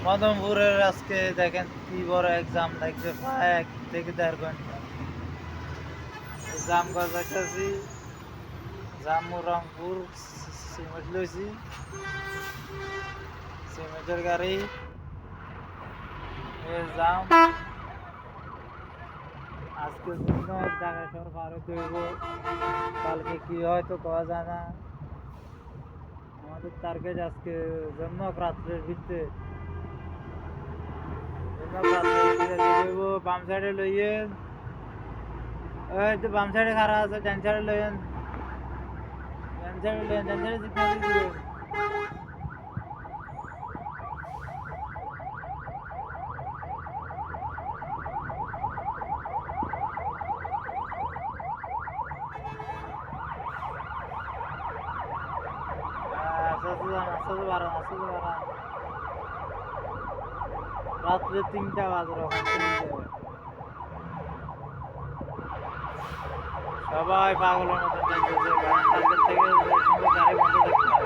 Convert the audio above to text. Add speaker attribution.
Speaker 1: মদনপুরের আজকে দেখেন কি বড় এক্সাম লাগছে, প্রায় 1 থেকে 1.5 ঘন্টা জাম গাছ যাইতেছি। জামু রংপুর সিমেন্ট লইছি, সিমেন্টের গাড়ি জাম। আজকে জন্য ঢাকা শহর পার হইতে হইব, কালকে কি হয় তো কওয়া যায় না। আমাদের টার্গেট আজকে জন্য রাত্রের ভিতরে বাম সাইডে লইয়েন, ওই তো বাম সাইডে খারাপ আছে, ডান সাইডে লইয়েন, ডান সাইডে লইয়েন, ডান সাইডে সিগন্যাল দিবেন। রাত্রে 3টা বাজে, সবাই পাগলের মতন টানতেছে, কারণ কালকের থেকে গাড়ি বন্ধ থাকতে